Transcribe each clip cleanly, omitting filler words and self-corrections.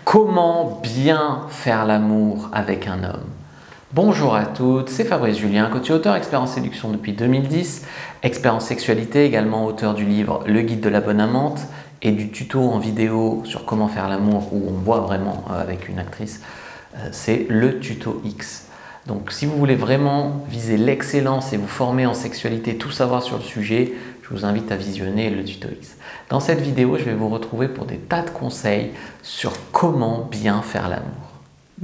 Comment bien faire l'amour avec un homme? Bonjour à toutes, c'est Fabrice Julien, coach et auteur, expert en séduction depuis 2010, expert en sexualité, également auteur du livre Le guide de la bonne amante et du tuto en vidéo sur comment faire l'amour où on voit vraiment avec une actrice, c'est le tuto X. Donc si vous voulez vraiment viser l'excellence et vous former en sexualité, tout savoir sur le sujet, je vous invite à visionner le tuto X. Dans cette vidéo, je vais vous retrouver pour des tas de conseils sur comment bien faire l'amour.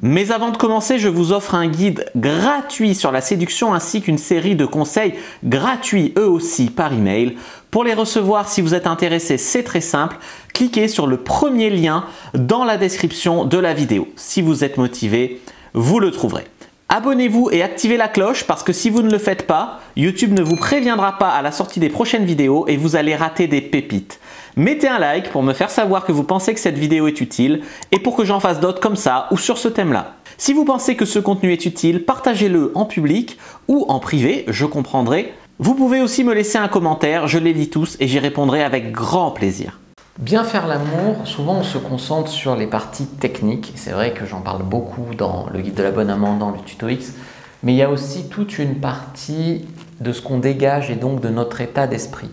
Mais avant de commencer, je vous offre un guide gratuit sur la séduction ainsi qu'une série de conseils gratuits eux aussi par email. Pour les recevoir, si vous êtes intéressé, c'est très simple. Cliquez sur le premier lien dans la description de la vidéo. Si vous êtes motivé, vous le trouverez. Abonnez-vous et activez la cloche parce que si vous ne le faites pas, YouTube ne vous préviendra pas à la sortie des prochaines vidéos et vous allez rater des pépites. Mettez un like pour me faire savoir que vous pensez que cette vidéo est utile et pour que j'en fasse d'autres comme ça ou sur ce thème-là. Si vous pensez que ce contenu est utile, partagez-le en public ou en privé, je comprendrai. Vous pouvez aussi me laisser un commentaire, je les lis tous et j'y répondrai avec grand plaisir. Bien faire l'amour, souvent on se concentre sur les parties techniques. C'est vrai que j'en parle beaucoup dans le guide de la bonne amante, dans le tuto X, mais il y a aussi toute une partie de ce qu'on dégage et donc de notre état d'esprit.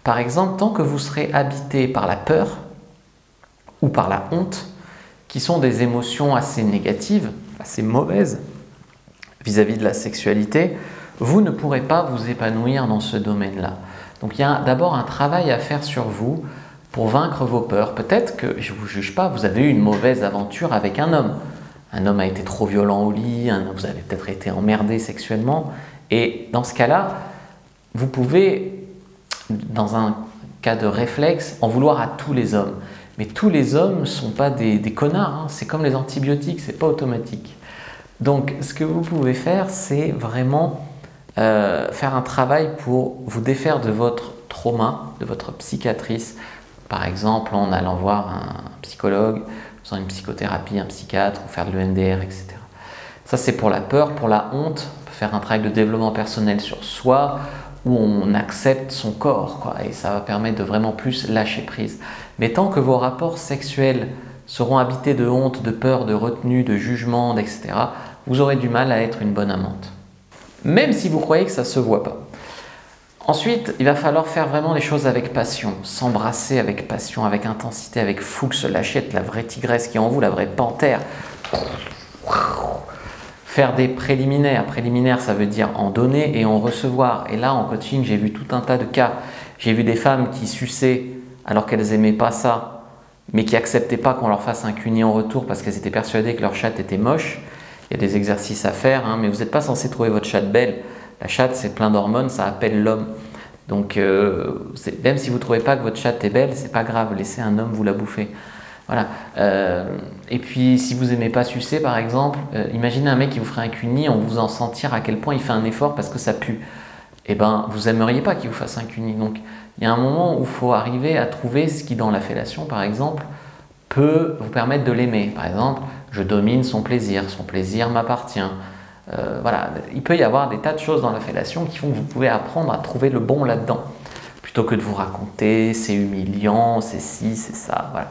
Par exemple, tant que vous serez habité par la peur ou par la honte, qui sont des émotions assez négatives, assez mauvaises vis-à-vis de la sexualité, vous ne pourrez pas vous épanouir dans ce domaine-là. Donc il y a d'abord un travail à faire sur vous pour vaincre vos peurs. Peut-être que, je ne vous juge pas, vous avez eu une mauvaise aventure avec un homme. Un homme a été trop violent au lit, vous avez peut-être été emmerdé sexuellement. Et dans ce cas-là, vous pouvez, dans un cas de réflexe, en vouloir à tous les hommes. Mais tous les hommes ne sont pas des connards, hein. C'est comme les antibiotiques, ce n'est pas automatique. Donc ce que vous pouvez faire, c'est vraiment faire un travail pour vous défaire de votre trauma, de votre cicatrice. Par exemple, en allant voir un psychologue, faisant une psychothérapie, un psychiatre, ou faire de l'EMDR, etc. Ça, c'est pour la peur. Pour la honte, on peut faire un travail de développement personnel sur soi, où on accepte son corps, quoi, et ça va permettre de vraiment plus lâcher prise. Mais tant que vos rapports sexuels seront habités de honte, de peur, de retenue, de jugement, etc., vous aurez du mal à être une bonne amante. Même si vous croyez que ça ne se voit pas. Ensuite, il va falloir faire vraiment les choses avec passion, s'embrasser avec passion, avec intensité, avec fougue, se lâcher, être la vraie tigresse qui est en vous, la vraie panthère. Faire des préliminaires. Préliminaires, ça veut dire en donner et en recevoir. Et là, en coaching, j'ai vu tout un tas de cas. J'ai vu des femmes qui suçaient alors qu'elles n'aimaient pas ça, mais qui n'acceptaient pas qu'on leur fasse un cuni en retour parce qu'elles étaient persuadées que leur chatte était moche. Il y a des exercices à faire, hein, mais vous n'êtes pas censé trouver votre chatte belle. La chatte, c'est plein d'hormones, ça appelle l'homme. Donc, même si vous ne trouvez pas que votre chatte est belle, c'est pas grave, laissez un homme vous la bouffer. Voilà. Et puis, si vous n'aimez pas sucer, par exemple, imaginez un mec qui vous ferait un cuni, on vous en sentir à quel point il fait un effort parce que ça pue. Eh ben, vous n'aimeriez pas qu'il vous fasse un cuni. Donc, il y a un moment où il faut arriver à trouver ce qui, dans la fellation, par exemple, peut vous permettre de l'aimer. Par exemple, je domine son plaisir m'appartient. Voilà, il peut y avoir des tas de choses dans la fellation qui font que vous pouvez apprendre à trouver le bon là-dedans. Plutôt que de vous raconter, c'est humiliant, c'est ci, c'est ça, voilà.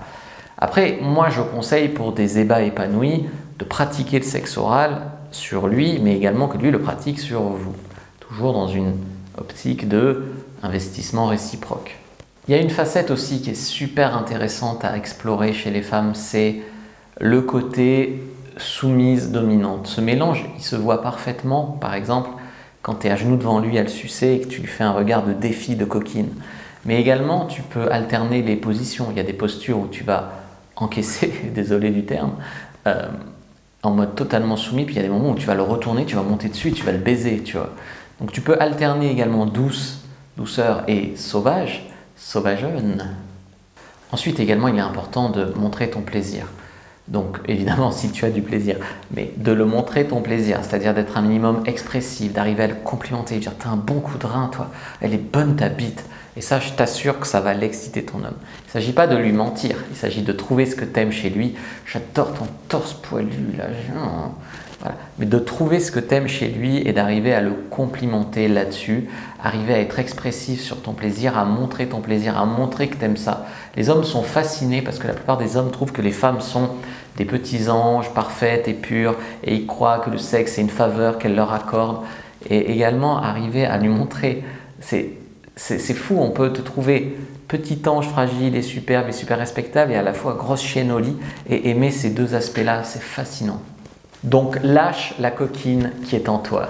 Après, moi je conseille pour des ébats épanouis de pratiquer le sexe oral sur lui, mais également que lui le pratique sur vous. Toujours dans une optique de investissement réciproque. Il y a une facette aussi qui est super intéressante à explorer chez les femmes, c'est le côté soumise, dominante. Ce mélange, il se voit parfaitement, par exemple, quand tu es à genoux devant lui à le sucer et que tu lui fais un regard de défi, de coquine. Mais également, tu peux alterner les positions. Il y a des postures où tu vas encaisser, désolé du terme, en mode totalement soumis, puis il y a des moments où tu vas le retourner, tu vas monter dessus, tu vas le baiser, tu vois. Donc tu peux alterner également douceur et sauvageonne. Ensuite également, il est important de montrer ton plaisir. Donc évidemment si tu as du plaisir, mais de le montrer ton plaisir, c'est-à-dire d'être un minimum expressif, d'arriver à le complimenter, de dire t'as un bon coup de rein toi, elle est bonne ta bite, et ça je t'assure que ça va l'exciter ton homme. Il ne s'agit pas de lui mentir, il s'agit de trouver ce que tu aimes chez lui. J'adore ton torse poilu là, Voilà. Mais de trouver ce que tu aimes chez lui et d'arriver à le complimenter là-dessus, arriver à être expressif sur ton plaisir, à montrer ton plaisir, à montrer que tu aimes ça. Les hommes sont fascinés parce que la plupart des hommes trouvent que les femmes sont des petits anges parfaites et pures et ils croient que le sexe est une faveur qu'elle leur accorde. Et également arriver à lui montrer, c'est fou, on peut te trouver petit ange fragile et superbe et super respectable et à la fois grosse chienne au lit et aimer ces deux aspects-là, c'est fascinant. Donc lâche la coquine qui est en toi.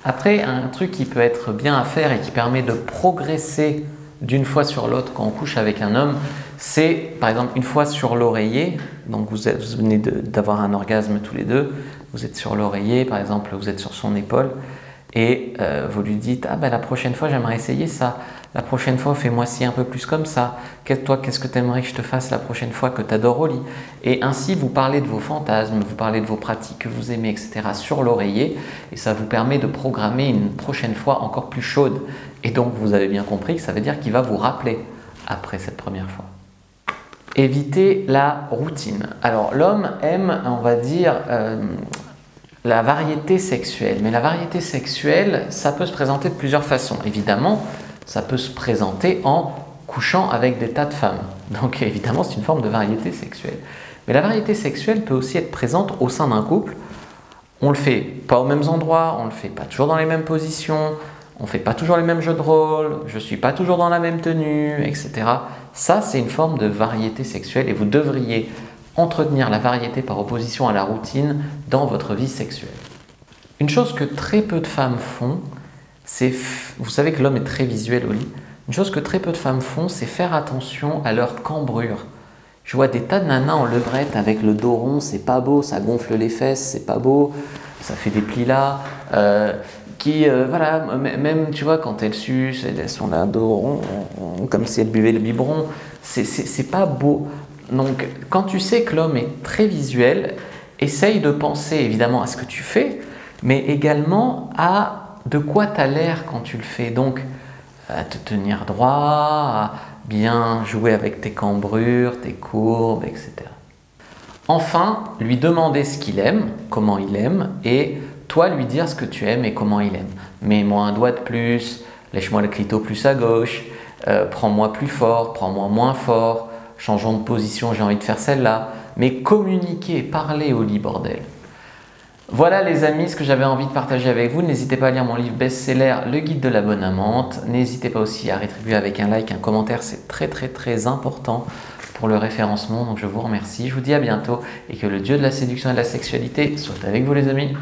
Après, un truc qui peut être bien à faire et qui permet de progresser d'une fois sur l'autre quand on couche avec un homme, c'est par exemple une fois sur l'oreiller, donc vous venez d'avoir un orgasme tous les deux, vous êtes sur l'oreiller, par exemple vous êtes sur son épaule et vous lui dites « Ah ben la prochaine fois j'aimerais essayer ça, la prochaine fois fais-moi ci un peu plus comme ça, toi qu'est-ce que tu aimerais que je te fasse la prochaine fois que tu adores au lit ?» Et ainsi vous parlez de vos fantasmes, vous parlez de vos pratiques que vous aimez, etc. sur l'oreiller et ça vous permet de programmer une prochaine fois encore plus chaude. Et donc vous avez bien compris que ça veut dire qu'il va vous rappeler après cette première fois. Éviter la routine. Alors l'homme aime, on va dire, la variété sexuelle. Mais la variété sexuelle, ça peut se présenter de plusieurs façons. Évidemment, ça peut se présenter en couchant avec des tas de femmes. Donc évidemment, c'est une forme de variété sexuelle. Mais la variété sexuelle peut aussi être présente au sein d'un couple. On ne le fait pas aux mêmes endroits, on ne le fait pas toujours dans les mêmes positions, on ne fait pas toujours les mêmes jeux de rôle, je ne suis pas toujours dans la même tenue, etc. Ça, c'est une forme de variété sexuelle et vous devriez entretenir la variété par opposition à la routine dans votre vie sexuelle. Une chose que très peu de femmes font, c'est, vous savez que l'homme est très visuel au lit, une chose que très peu de femmes font, c'est faire attention à leur cambrure. Je vois des tas de nanas en levrette avec le dos rond, c'est pas beau, ça gonfle les fesses, c'est pas beau, ça fait des plis là, voilà, même tu vois quand elles sucent, elles sont là, dos rond, comme si elles buvaient le biberon, c'est pas beau. Donc quand tu sais que l'homme est très visuel, essaye de penser évidemment à ce que tu fais, mais également à de quoi tu as l'air quand tu le fais. Donc à te tenir droit, à bien jouer avec tes cambrures, tes courbes, etc. Enfin, lui demander ce qu'il aime, comment il aime, et toi lui dire ce que tu aimes et comment il aime. Mets-moi un doigt de plus, lèche-moi le clito plus à gauche, prends-moi plus fort, prends-moi moins fort, changeons de position, j'ai envie de faire celle-là. Mais communiquer, parler au lit, bordel. Voilà les amis, ce que j'avais envie de partager avec vous. N'hésitez pas à lire mon livre best-seller, Le Guide de la Bonne Amante. N'hésitez pas aussi à rétribuer avec un like, un commentaire, c'est très important pour le référencement. Donc je vous remercie, je vous dis à bientôt et que le Dieu de la séduction et de la sexualité soit avec vous les amis.